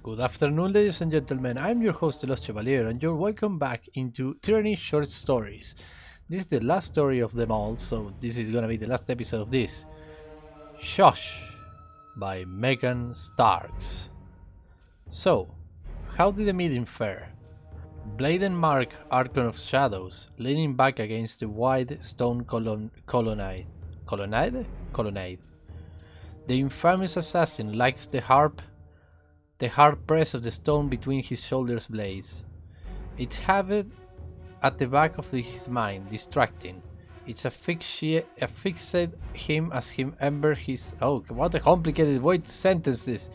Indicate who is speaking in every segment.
Speaker 1: Good afternoon, ladies and gentlemen. I'm your host, The Lost Chevalier, and you're welcome back into Tyranny Short Stories. This is the last story of them all, so this is gonna be the last episode of this. Shush by Megan Starks. So, how did the meeting fare? Bladen Mark, Archon of Shadows, leaning back against the wide stone colonnade? The infamous assassin likes the hard press of the stone between his shoulders blades. It's habit at the back of his mind, distracting. It's affixed him as him ember his what a complicated way to sentence this.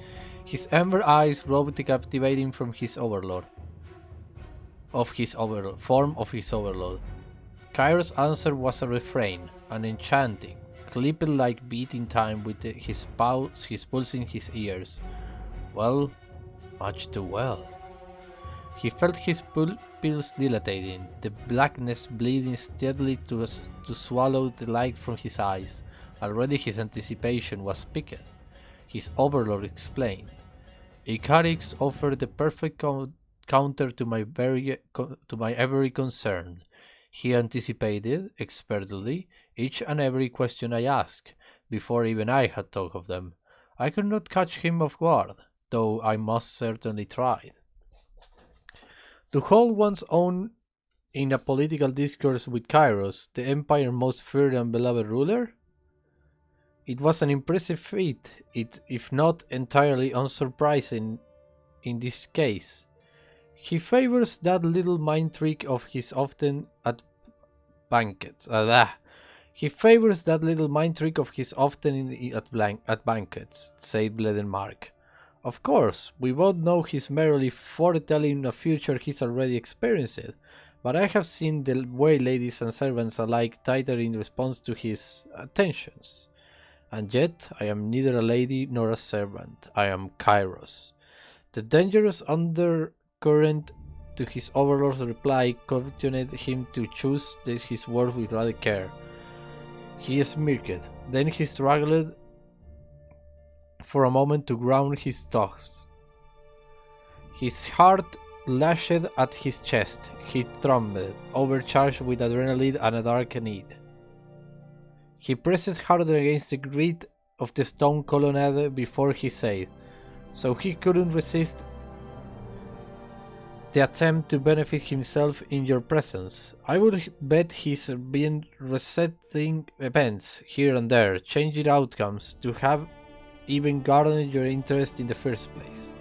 Speaker 1: His ember eyes roved captivating from his overlord. Form of his overlord. Kairos' answer was a refrain, an enchanting, clipped like beating time with his pulse in his ears. Well, much too well. He felt his pupils dilating, the blackness bleeding steadily to swallow the light from his eyes. Already his anticipation was piqued. His overlord explained. Icarix offered the perfect counter to my every concern. He anticipated, expertly, each and every question I asked, before even I had thought of them. I could not catch him off guard, though I most certainly tried. To hold one's own in a political discourse with Kairos, the Empire's most feared and beloved ruler? It was an impressive feat, if not entirely unsurprising in this case. He favors that little mind trick of his often at banquets. He favors that little mind trick of his often at banquets, said Bledenmark. Of course, we both know he's merely foretelling a future he's already experienced, but I have seen the way ladies and servants alike titter in response to his attentions. And yet, I am neither a lady nor a servant. I am Kairos. The dangerous undercurrent to his overlord's reply cautioned him to choose his words with rather care. He smirked, then he struggled for a moment to ground his thoughts. His heart lashed at his chest. He trembled, overcharged with adrenaline and a dark need. He pressed harder against the grid of the stone colonnade before he said, so he couldn't resist the attempt to benefit himself in your presence. I would bet he's been resetting events here and there, changing outcomes to have even garnered your interest in the first place.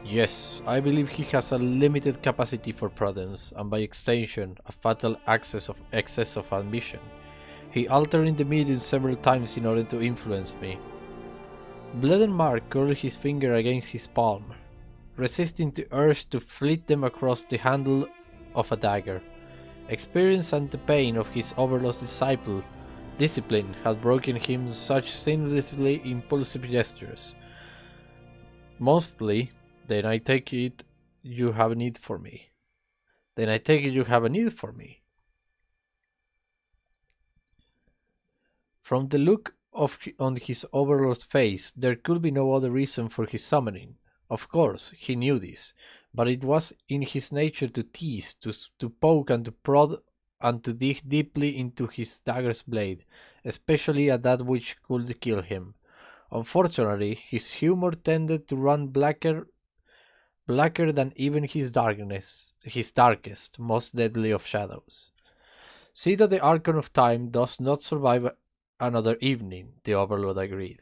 Speaker 1: Yes, I believe he has a limited capacity for prudence, and by extension, a fatal excess of ambition. He altered in the meeting several times in order to influence me. Bledenmark curled his finger against his palm, resisting the urge to flit them across the handle of a dagger. Experience and the pain of his overlost discipline had broken him such seamlessly impulsive gestures. Mostly, then I take it you have a need for me. From the look on his overlord's face, there could be no other reason for his summoning. Of course, he knew this, but it was in his nature to tease, to poke and to prod and to dig deeply into his dagger's blade, especially at that which could kill him. Unfortunately, his humor tended to run blacker than even his darkest, most deadly of shadows. See that the Archon of Time does not survive another evening, the Overlord agreed.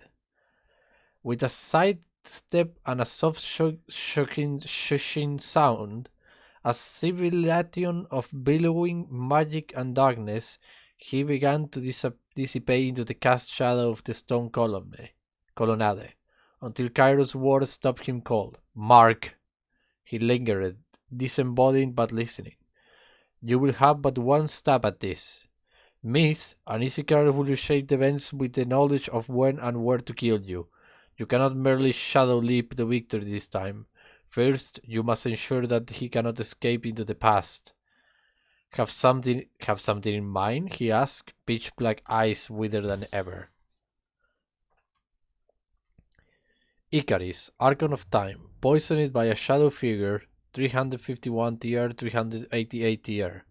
Speaker 1: With a side step and a soft shushing sound, a sibilation of billowing magic and darkness, he began to dissipate into the cast shadow of the stone colonnade, until Kairos' words stopped him cold. Mark! He lingered, disembodied but listening. You will have but one stab at this. Miss, an easy card will reshape the events with the knowledge of when and where to kill you. You cannot merely shadow leap the victor this time. First, you must ensure that he cannot escape into the past. Have something in mind? He asked, pitch-black eyes wider than ever. Icarus, Archon of Time, poisoned by a shadow figure, 351 TR, 388 TR.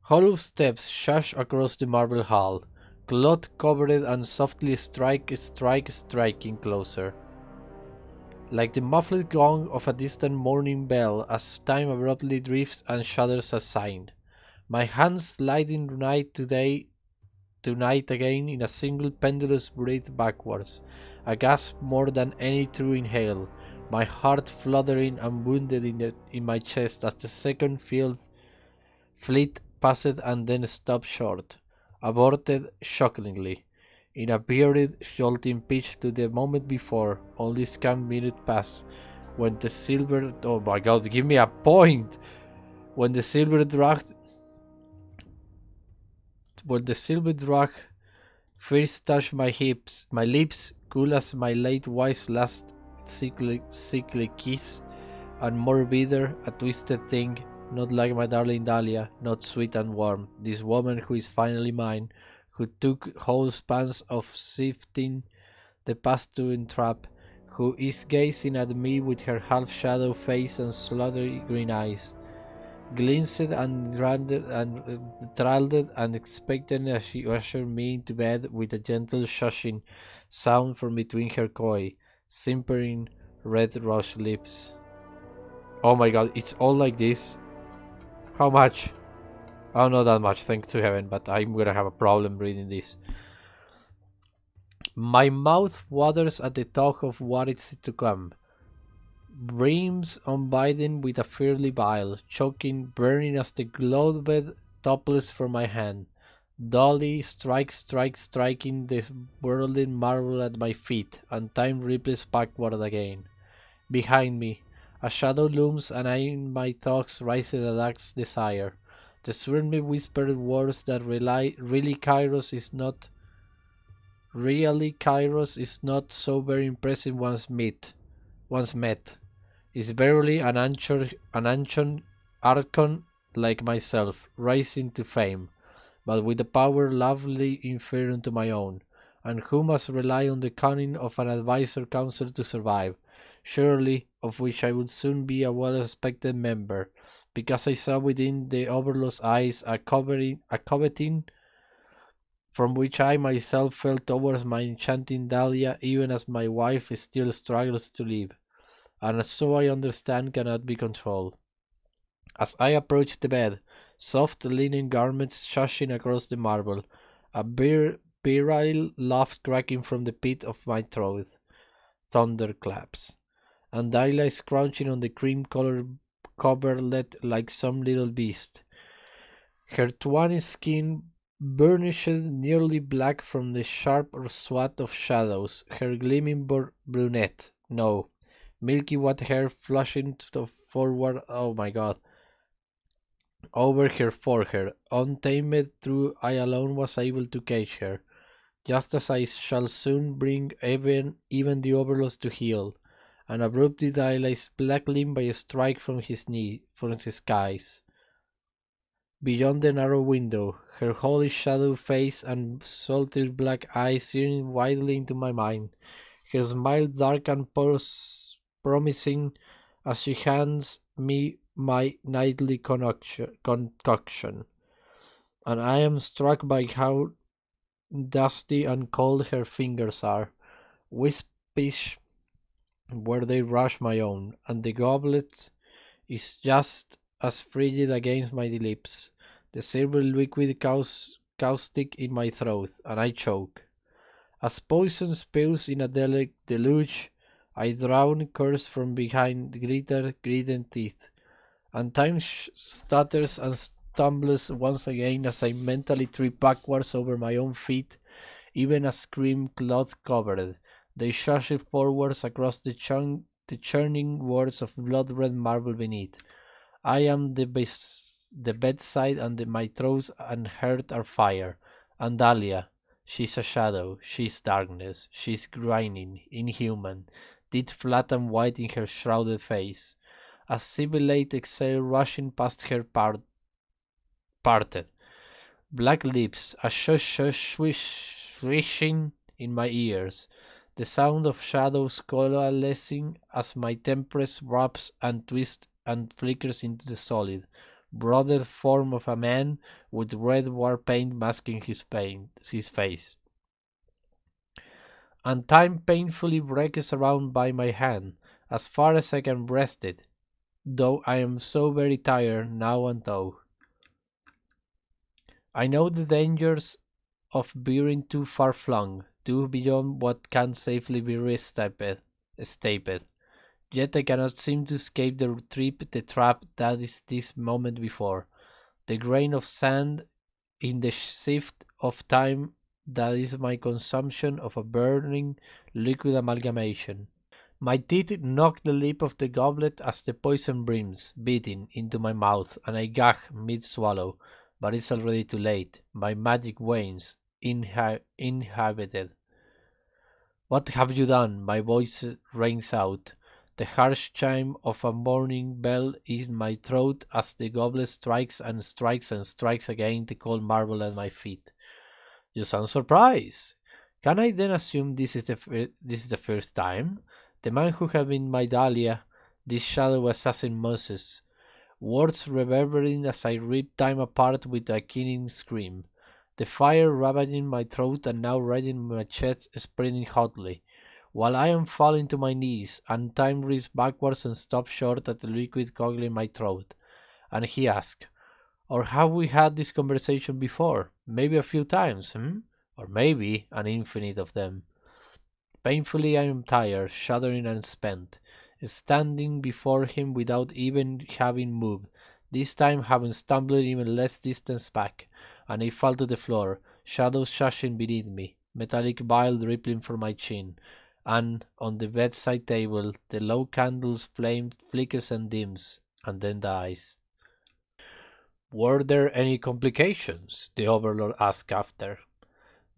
Speaker 1: Hollow steps shush across the marble hall, cloth covered and softly striking closer. Like the muffled gong of a distant morning bell as time abruptly drifts and shudders aside. My hands sliding tonight again in a single pendulous breath backwards, a gasp more than any true inhale, my heart fluttering and wounded in my chest as the second fleet passed and then stopped short, aborted shockingly. In a buried, jolting pitch to the moment before, only scant minute passed, when the silver... Oh my god, give me a point! When the silver drag... When the silver drag first touched my hips, my lips, cool as my late wife's last sickly kiss, and more bitter, a twisted thing, not like my darling Dahlia, not sweet and warm, this woman who is finally mine, who took whole spans of sifting the past to entrap, who is gazing at me with her half-shadow face and slaughterly green eyes, glinsed and thrilled and expectant as she ushered me into bed with a gentle shushing sound from between her coy, simpering, red rose lips. Oh my god, it's all like this? How much? Oh, not that much, thanks to heaven, but I'm gonna have a problem reading this. My mouth waters at the thought of what is to come. Brims unbidden with a fiery bile, choking, burning as the gloved topples from my hand. Dully striking the whirling marble at my feet, and time ripples backward again. Behind me, a shadow looms, and I in my thoughts rise a dark desire. The swiftly whispered words that Kairos is not so very impressive once met. Is verily an ancient Archon like myself, rising to fame, but with a power lovely inferior to my own, and who must rely on the cunning of an advisor council to survive, surely of which I would soon be a well-respected member, because I saw within the Overlord's eyes a coveting from which I myself felt towards my enchanting Dahlia, even as my wife still struggles to live, and so I understand cannot be controlled. As I approached the bed, soft linen garments shushing across the marble, a virile laugh cracking from the pit of my throat, thunderclaps, and Dahlia crouching on the cream-colored coverlet like some little beast, her tawny skin burnished nearly black from the sharp swath of shadows, her gleaming brunette, no, milky white hair flushing forward, oh my god, over her forehead, untamed through I alone was able to catch her, just as I shall soon bring even the overlords to heel, and abruptly dilates black limb by a strike from from his skies. Beyond the narrow window, her holy shadow face and salty black eyes searing widely into my mind, her smile dark and promising as she hands me my nightly concoction, and I am struck by how dusty and cold her fingers are, wispish where they rush my own, and the goblet is just as frigid against my lips, the silver liquid caustic in my throat, and I choke. As poison spills in a deluge, I drown curse from behind gritting teeth, and time stutters and stumbles once again as I mentally trip backwards over my own feet, even as cream cloth covered. They shush forwards across the churning words of blood-red marble beneath. I am the bedside, and my throat and heart are fire. And Dahlia, she's a shadow, she's darkness, she's grinding, inhuman, teeth flat and white in her shrouded face. A sibilate exhale rushing past her parted black lips, a shush swishing in my ears, the sound of shadows coalescing as my tempest wraps and twists and flickers into the solid, broader form of a man with red war paint masking his face. And time painfully breaks around by my hand, as far as I can rest it, though I am so very tired now and though. I know the dangers of veering too far flung, too beyond what can safely be staped. Yet I cannot seem to escape the trap that is this moment before. The grain of sand in the shift of time that is my consumption of a burning liquid amalgamation. My teeth knock the lip of the goblet as the poison brims, beating, into my mouth, and I gag mid-swallow, but it's already too late. My magic wanes, inhabited. What have you done? My voice rings out. The harsh chime of a morning bell in my throat as the goblet strikes and strikes and strikes again the cold marble at my feet. You sound surprised. Can I then assume this is the first time? The man who had been my Dahlia, this shadow assassin Moses, words reverberating as I rip time apart with a keening scream. The fire ravaging my throat and now riding my chest spreading hotly, while I am falling to my knees, and time reels backwards and stops short at the liquid goggling my throat. And he asks, or have we had this conversation before? Maybe a few times, Or maybe an infinite of them. Painfully I am tired, shuddering and spent, standing before him without even having moved, this time having stumbled even less distance back, and I fall to the floor, shadows shushing beneath me, metallic bile dripping from my chin, and on the bedside table the low candle's flame flickers and dims, and then dies. Were there any complications? The Overlord asked after.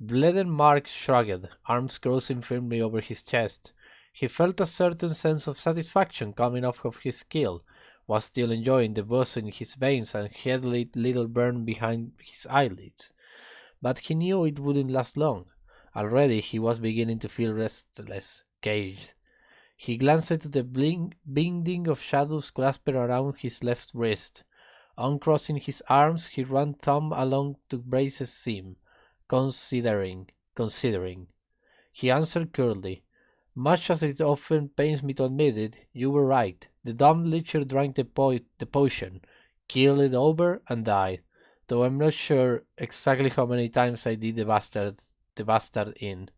Speaker 1: Mark shrugged, arms crossing firmly over his chest. He felt a certain sense of satisfaction coming off of his skill, was still enjoying the buzz in his veins and headly little burn behind his eyelids. But he knew it wouldn't last long. Already he was beginning to feel restless, caged. He glanced at the binding of shadows clasped around his left wrist. Uncrossing his arms, he ran thumb along the brace's seam. Considering. He answered curtly, much as it often pains me to admit it, you were right. The dumb lecher drank the potion, killed it over, and died, though I'm not sure exactly how many times I did the bastard in.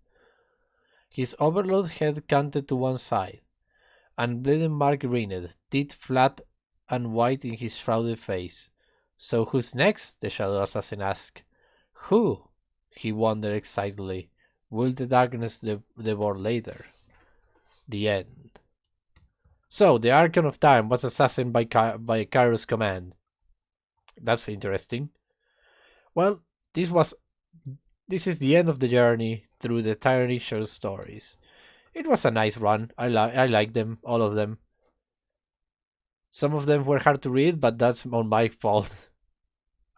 Speaker 1: His overload head canted to one side, and bleeding Mark grinned, teeth flat and white in his shrouded face. So who's next? The shadow assassin asked. Who? He wondered excitedly. Will the darkness devour later? The end. So, the Archon of Time was assassinated by Kairos' command. That's interesting. Well, this is the end of the journey through the Tyranny short stories. It was a nice run. I like them, all of them. Some of them were hard to read, but that's on my fault.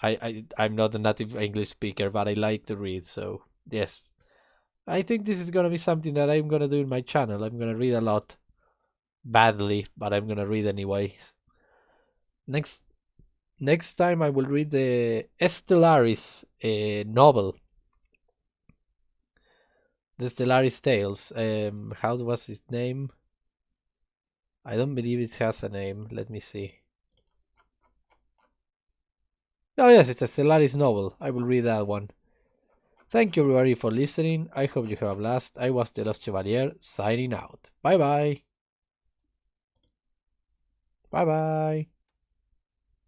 Speaker 1: I'm not a native English speaker, but I like to read, so yes. I think this is gonna be something that I'm gonna do in my channel. I'm gonna read a lot. Badly, but I'm gonna read anyways. Next time I will read the Stellaris novel. The Stellaris Tales. How was its name? I don't believe it has a name. Let me see. Oh yes, it's a Stellaris novel. I will read that one. Thank you everybody for listening. I hope you have a blast. I was the Lost Chevalier, signing out. Bye bye. Bye bye.